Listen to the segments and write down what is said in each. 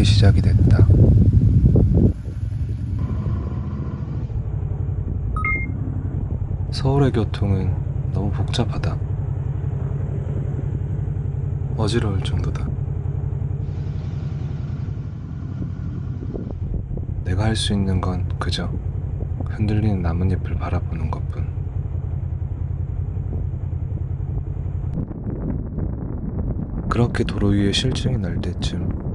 시작이 됐다. 서울의 교통은 너무 복잡하다. 어지러울 정도다. 내가 할 수 있는 건 그저 흔들리는 나뭇잎을 바라보는 것뿐. 그렇게 도로 위에 실증이 날 때쯤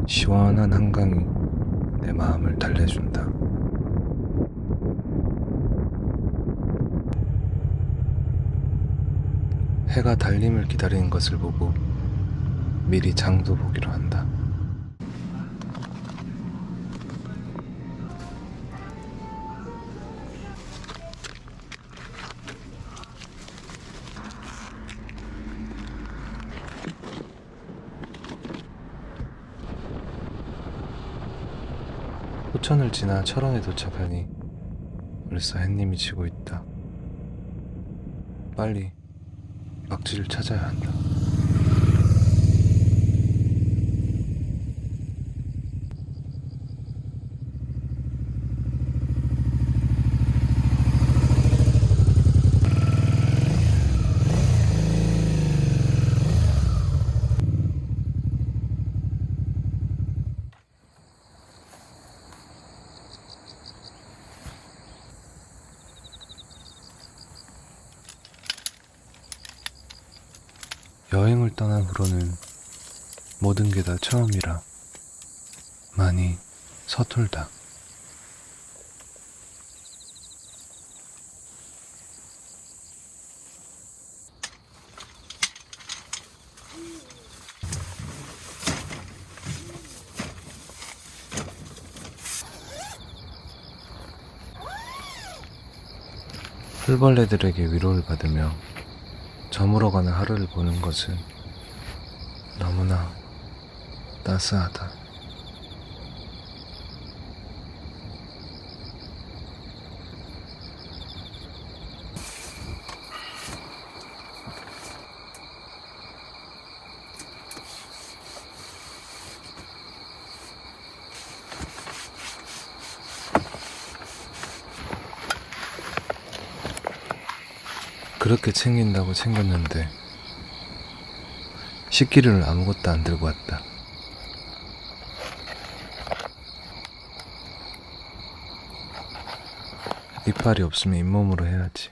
시원한 한강이 내 마음을 달래준다. 해가 달림을 기다리는 것을 보고 미리 장도 보기로 한다. 호천을 지나 철원에 도착하니 벌써 햇님이 지고 있다. 빨리 막지를 찾아야 한다. 여행을 떠난 후로는 모든 게 다 처음이라 많이 서툴다. 풀벌레들에게 위로를 받으며 저물어가는 하루를 보는 것은 너무나 따스하다. 그렇게 챙긴다고 챙겼는데 식기류를 아무것도 안 들고 왔다. 이빨이 없으면 잇몸으로 해야지.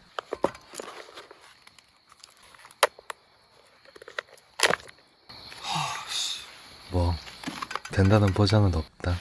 뭐 된다는 보장은 없다.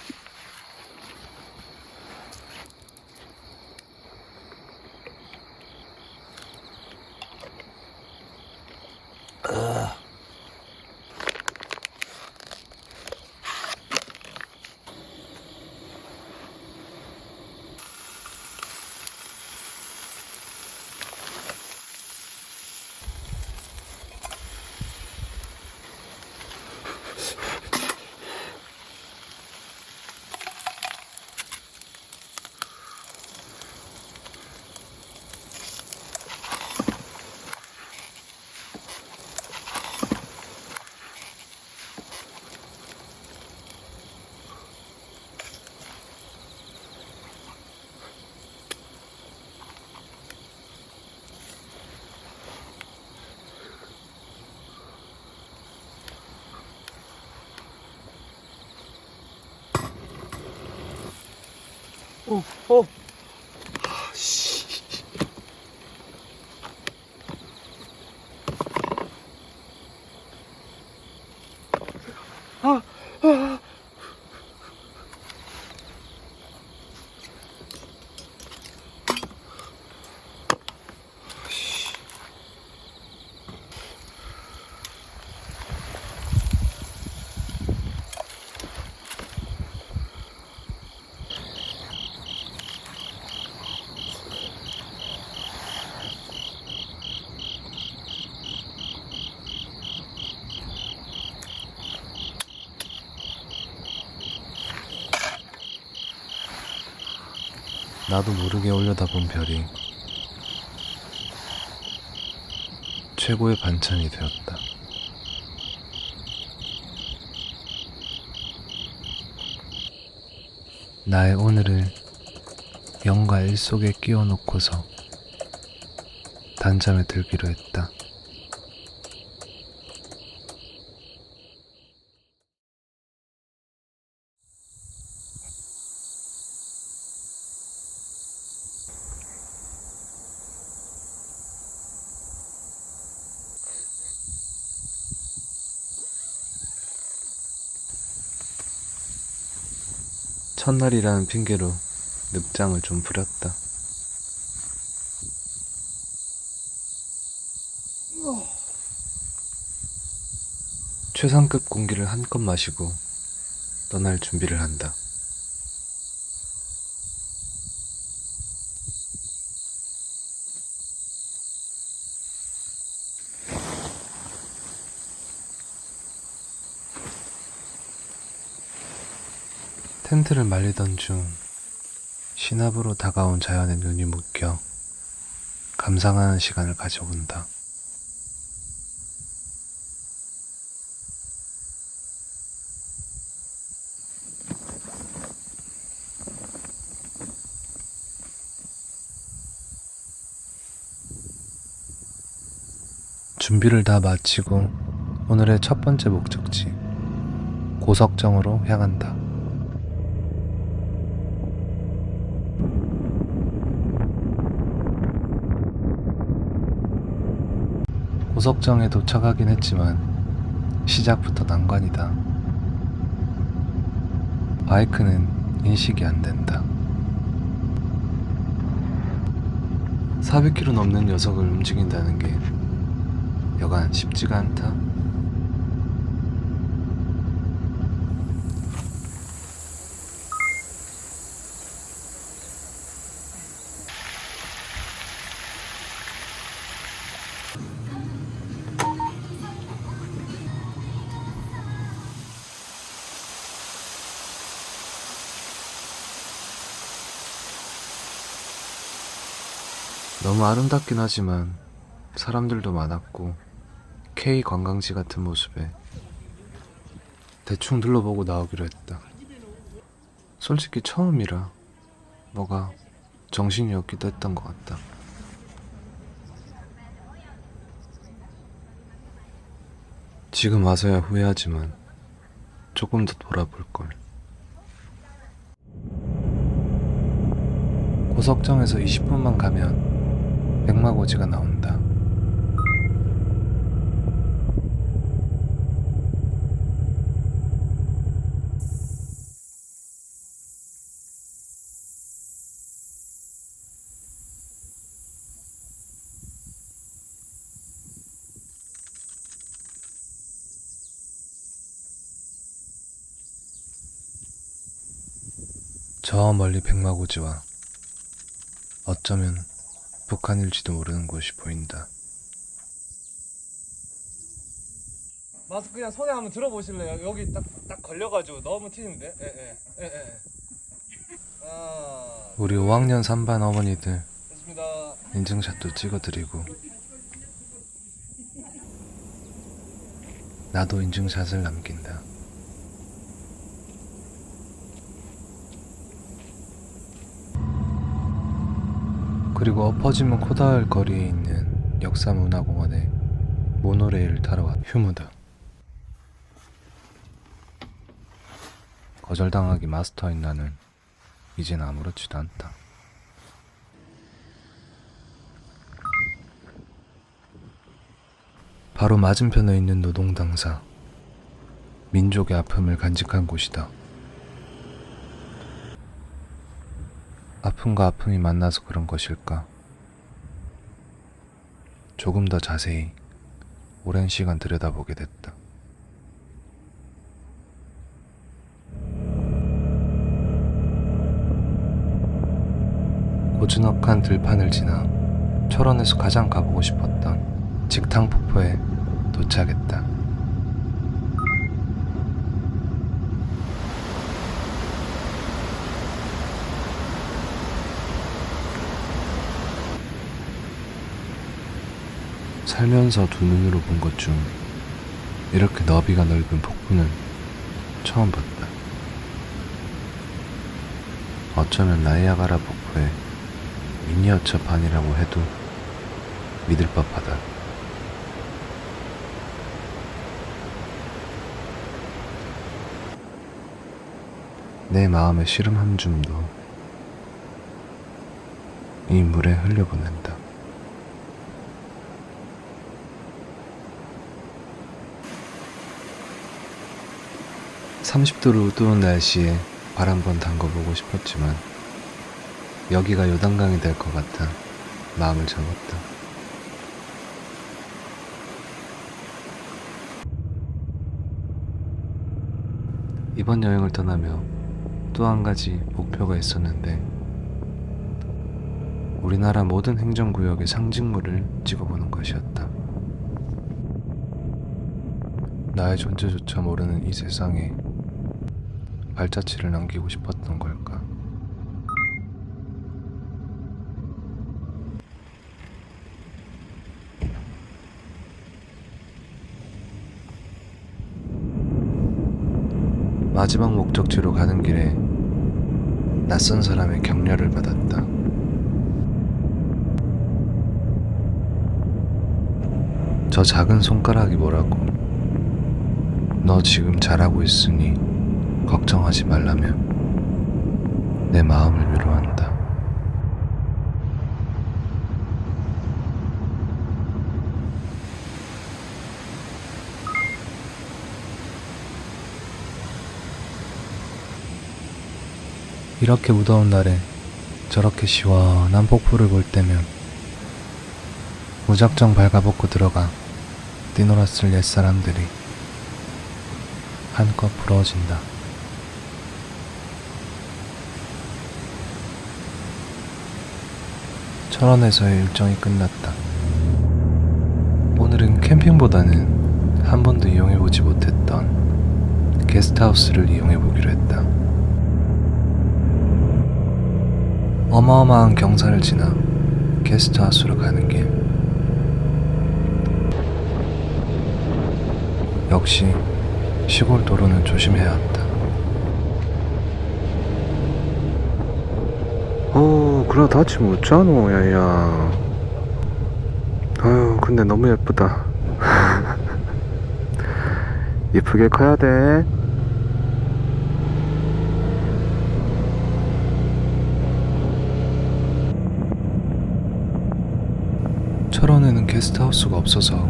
나도 모르게 올려다본 별이 최고의 반찬이 되었다. 나의 오늘을 0과 1 속에 끼워 놓고서 단잠에 들기로 했다. 첫날이라는 핑계로 늑장을 좀 부렸다. 최상급 공기를 한껏 마시고 떠날 준비를 한다. 텐트를 말리던 중 신압으로 다가온 자연의 눈이 묶여 감상하는 시간을 가져본다. 준비를 다 마치고 오늘의 첫 번째 목적지 고석정으로 향한다. 고석정에 도착하긴 했지만 시작부터 난관이다. 바이크는 인식이 안 된다. 400km 넘는 녀석을 움직인다는 게 여간 쉽지가 않다. 너무 아름답긴 하지만 사람들도 많았고 K 관광지 같은 모습에 대충 둘러보고 나오기로 했다. 솔직히 처음이라 뭐가 정신이 없기도 했던 것 같다. 지금 와서야 후회하지만 조금 더 돌아볼걸. 고석정에서 20분만 가면 백마고지가 나온다. 저 멀리 백마고지와 어쩌면 북한일지도 모르는 곳이 보인다. 마스크 그냥 손에 한번 들어보실래요? 여기 딱 걸려가지고 너무 튀는데? 예. 우리 5학년 3반 어머니들 됐습니다. 인증샷도 찍어드리고 나도 인증샷을 남긴다. 그리고 엎어지면 코다을 거리에 있는 역사문화공원에 모노레일을 타러 왔다. 휴무다. 거절당하기 마스터인 나는 이젠 아무렇지도 않다. 바로 맞은편에 있는 노동당사, 민족의 아픔을 간직한 곳이다. 아픔과 아픔이 만나서 그런 것일까? 조금 더 자세히 오랜 시간 들여다보게 됐다. 고즈넉한 들판을 지나 철원에서 가장 가보고 싶었던 직탕폭포에 도착했다. 살면서 두 눈으로 본 것 중 이렇게 너비가 넓은 폭포는 처음 봤다. 어쩌면 나이아가라 폭포의 미니어처 반이라고 해도 믿을 법하다. 내 마음의 시름 한 줌도 이 물에 흘려보낸다. (30도로) 우두운 날씨에 발 한번 담궈보고 싶었지만 여기가 요단강이 될 것 같아 마음을 접었다. 이번 여행을 떠나며 또 한 가지 목표가 있었는데 우리나라 모든 행정구역의 상징물을 찍어보는 것이었다. 나의 존재조차 모르는 이 세상에 발자취를 남기고 싶었던 걸까? 마지막 목적지로 가는 길에 낯선 사람의 격려를 받았다. 저 작은 손가락이 뭐라고? 너 지금 잘하고 있으니 걱정하지 말라며 내 마음을 위로한다. 이렇게 무더운 날에 저렇게 시원한 폭포를 볼 때면 무작정 발가벗고 들어가 뛰놀았을 옛사람들이 한껏 부러워진다. 철원에서의 일정이 끝났다. 오늘은 캠핑보다는 한 번도 이용해보지 못했던 게스트하우스를 이용해보기로 했다. 어마어마한 경사를 지나 게스트하우스로 가는 길. 역시 시골 도로는 조심해야 한다. 그러다 다치면 어쩌노 야야. 아유 근데 너무 예쁘다. 예쁘게 커야 돼. 철원에는 게스트하우스가 없어서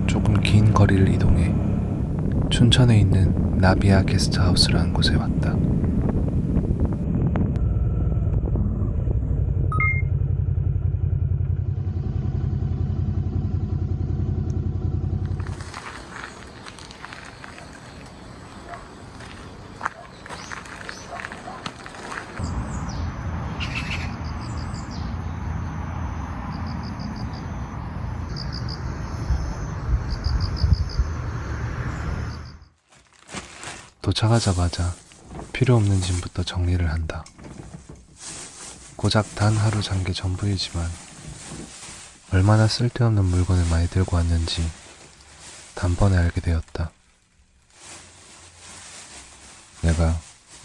조금 긴 거리를 이동해 춘천에 있는 나비아 게스트하우스라는 곳에 왔다. 도착하자마자 필요 없는 짐부터 정리를 한다. 고작 단 하루 잔 게 전부이지만 얼마나 쓸데없는 물건을 많이 들고 왔는지 단번에 알게 되었다. 내가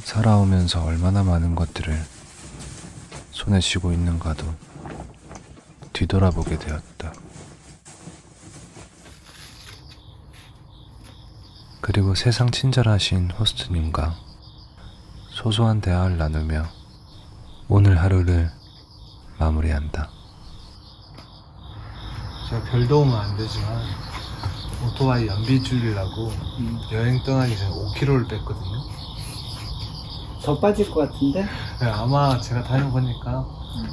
살아오면서 얼마나 많은 것들을 손에 쥐고 있는가도 뒤돌아보게 되었다. 그리고 세상 친절하신 호스트님과 소소한 대화를 나누며 오늘 하루를 마무리한다. 제가 별 도움은 안 되지만 오토바이 연비 줄이려고 여행 떠나기 전에 5kg를 뺐거든요. 더 빠질 것 같은데? 네, 아마 제가 다녀보니까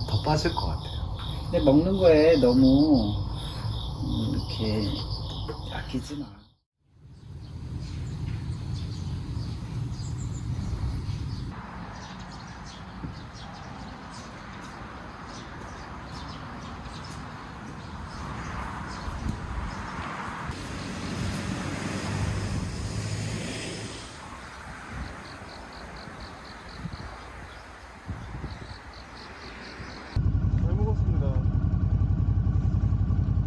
더 빠질 것 같아요. 근데 먹는 거에 너무 이렇게 아끼지 마. 잘 먹었습니다.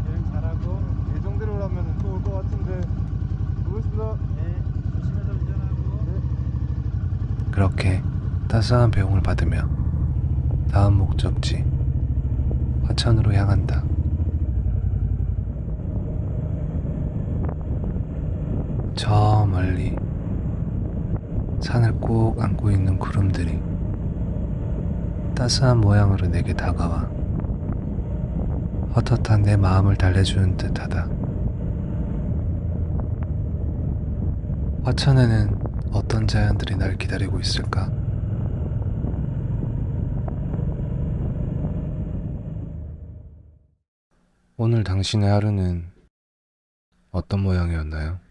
여행 잘하고 예정대로라면 또 올 것 같은데 보겠습니다. 네, 조심해서 운전하고. 그렇게 따스한 배웅을 받으며 다음 목적지 화천으로 향한다. 저 멀리 산을 꼭 안고 있는 구름들이 따스한 모양으로 내게 다가와 헛헛한 내 마음을 달래주는 듯하다. 화천에는 어떤 자연들이 날 기다리고 있을까? 오늘 당신의 하루는 어떤 모양이었나요?